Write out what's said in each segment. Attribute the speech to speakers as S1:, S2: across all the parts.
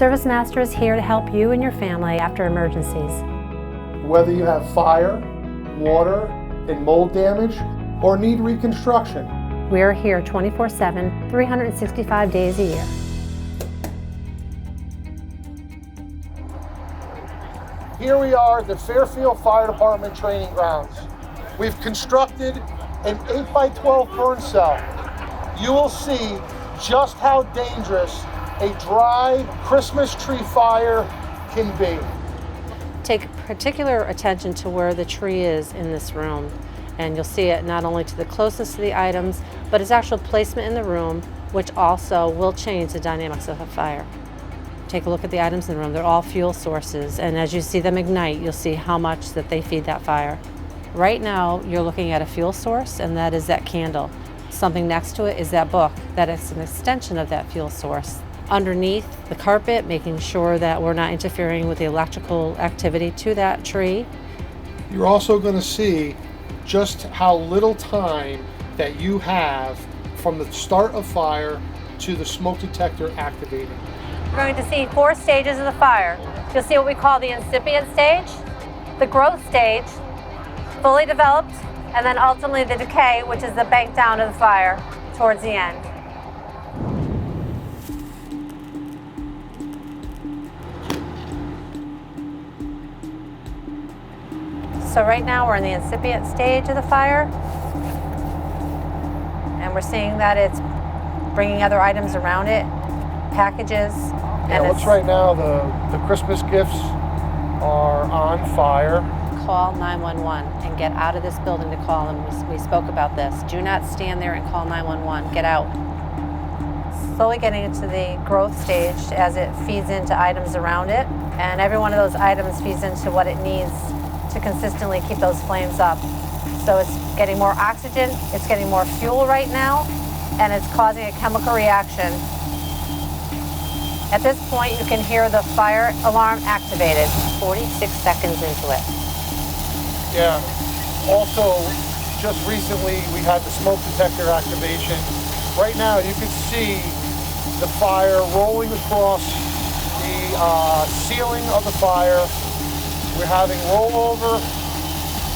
S1: ServiceMaster is here to help you and your family after emergencies.
S2: Whether you have fire, water, and mold damage, or need reconstruction.
S1: We are here 24/7, 365 days a year.
S2: Here we are at the Fairfield Fire Department Training Grounds. We've constructed an 8x12 burn cell. You will see just how dangerous a dry Christmas tree fire can be.
S1: Take particular attention to where the tree is in this room, and you'll see it not only to the closest to the items, but its actual placement in the room, which also will change the dynamics of a fire. Take a look at the items in the room. They're all fuel sources, and as you see them ignite, you'll see how much that they feed that fire. Right now, you're looking at a fuel source, and that is that candle. Something next to it is that book. That is an extension of that fuel source. Underneath the carpet, making sure that we're not interfering with the electrical activity to that tree.
S2: You're also going to see just how little time that you have from the start of fire to the smoke detector activating.
S1: We're going to see 4 stages of the fire. You'll see what we call the incipient stage, the growth stage, fully developed, and then ultimately the decay, which is the bank down of the fire towards the end. So right now we're in the incipient stage of the fire, and we're seeing that it's bringing other items around it, packages.
S2: Yeah, looks right now the Christmas gifts are on fire.
S1: Call 911 and get out of this building to call them. We spoke about this. Do not stand there and call 911. Get out. Slowly getting into the growth stage as it feeds into items around it, and every one of those items feeds into what it needs to consistently keep those flames up. So it's getting more oxygen, it's getting more fuel right now, and it's causing a chemical reaction. At this point, you can hear the fire alarm activated. 46 seconds into it.
S2: Yeah. Also, just recently, we had the smoke detector activation. Right now, you can see the fire rolling across the ceiling of the fire. We're having rollover,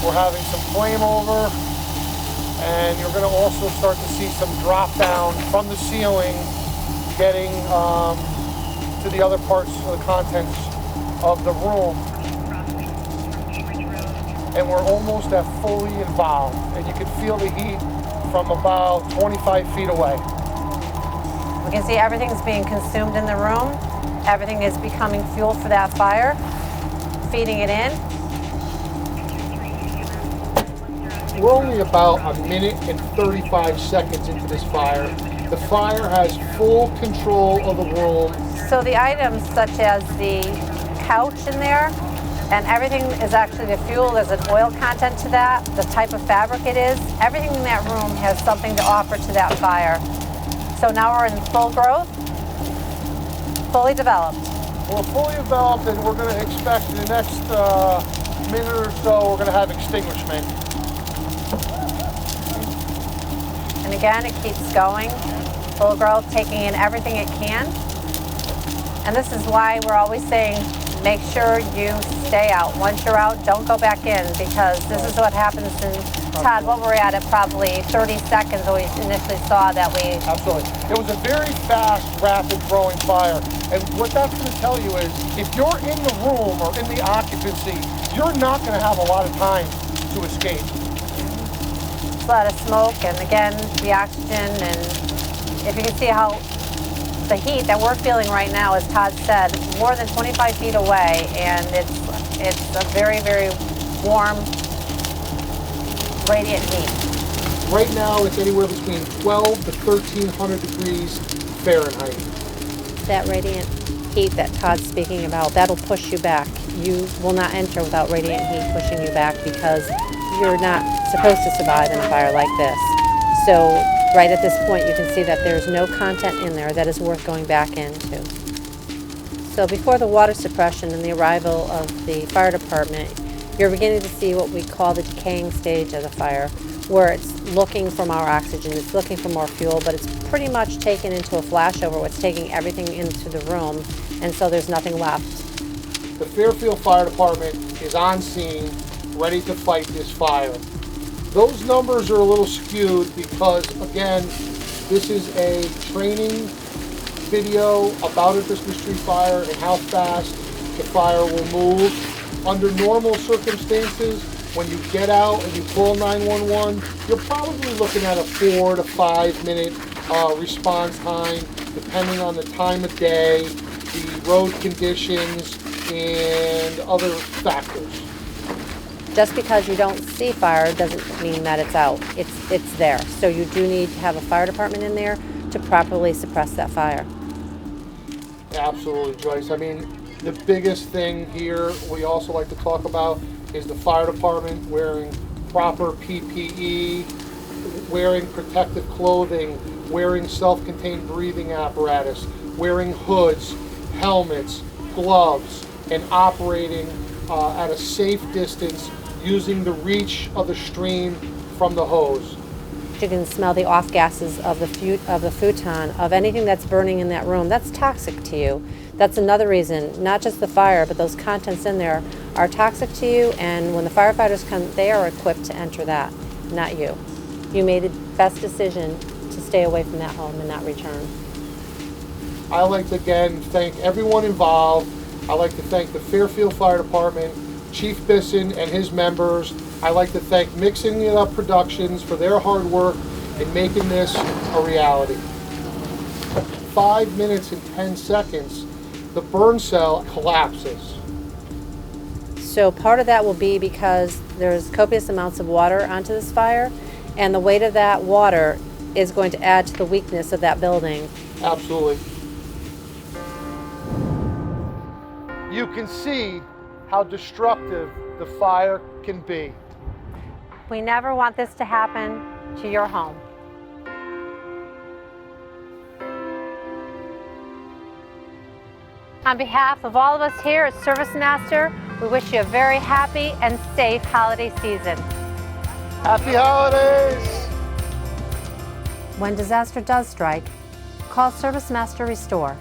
S2: we're having some flame over, and you're going to also start to see some drop down from the ceiling getting to the other parts of the contents of the room. And we're almost at fully involved, and you can feel the heat from about 25 feet away.
S1: We can see everything's being consumed in the room. Everything is becoming fuel for that fire, feeding it in.
S2: We're only about a minute and 35 seconds into this fire. The fire has full control of the room.
S1: So the items such as the couch in there, and everything is actually the fuel. There's an oil content to that, the type of fabric it is. Everything in that room has something to offer to that fire. So now we're in full growth, fully developed.
S2: We're fully developed, and we're going to expect in the next minute or so, we're going to have extinguishment.
S1: And again, it keeps going, full growth, taking in everything it can. And this is why we're always saying, make sure you stay out. Once you're out, don't go back in, because this is what happens in, Todd, what we're at probably 30 seconds when we initially saw that we...
S2: Absolutely. It was a very fast, rapid growing fire. And what that's going to tell you is, if you're in the room or in the occupancy, you're not going to have a lot of time to escape.
S1: A lot of smoke, and again, the oxygen, and if you can see how the heat that we're feeling right now, as Todd said, more than 25 feet away, and it's a very, very warm, radiant heat.
S2: Right now, it's anywhere between 12 to 1,300 degrees Fahrenheit.
S1: That radiant heat that Todd's speaking about, that'll push you back. You will not enter without radiant heat pushing you back, because you're not supposed to survive in a fire like this. So right at this point, you can see that there's no content in there that is worth going back into. So before the water suppression and the arrival of the fire department, you're beginning to see what we call the decaying stage of the fire, where it's looking for more oxygen, it's looking for more fuel, but it's pretty much taken into a flashover. It's taking everything into the room, and so there's nothing left.
S2: The Fairfield Fire Department is on scene, ready to fight this fire. Those numbers are a little skewed because, again, this is a training video about a Christmas tree fire and how fast the fire will move. Under normal circumstances, when you get out and you call 911, you're probably looking at a 4 to 5 minute response time, depending on the time of day, the road conditions, and other factors.
S1: Just because you don't see fire doesn't mean that it's out. It's there. So you do need to have a fire department in there to properly suppress that fire.
S2: Absolutely, Joyce. I mean, the biggest thing here we also like to talk about is the fire department wearing proper PPE, wearing protective clothing, wearing self-contained breathing apparatus, wearing hoods, helmets, gloves, and operating at a safe distance using the reach of the stream from the hose.
S1: You can smell the off gases of the futon, of anything that's burning in that room. That's toxic to you. That's another reason, not just the fire, but those contents in there are toxic to you, and when the firefighters come, they are equipped to enter that, not you. You made the best decision to stay away from that home and not return.
S2: I'd like to again thank everyone involved. I'd like to thank the Fairfield Fire Department, Chief Bisson and his members. I'd like to thank Mixing It Up Productions for their hard work in making this a reality. 5 minutes and 10 seconds, the burn cell collapses.
S1: So part of that will be because there's copious amounts of water onto this fire, and the weight of that water is going to add to the weakness of that building.
S2: Absolutely. You can see how destructive the fire can be.
S1: We never want this to happen to your home. On behalf of all of us here at ServiceMaster, we wish you a very happy and safe holiday season.
S2: Happy holidays!
S1: When disaster does strike, call ServiceMaster Restore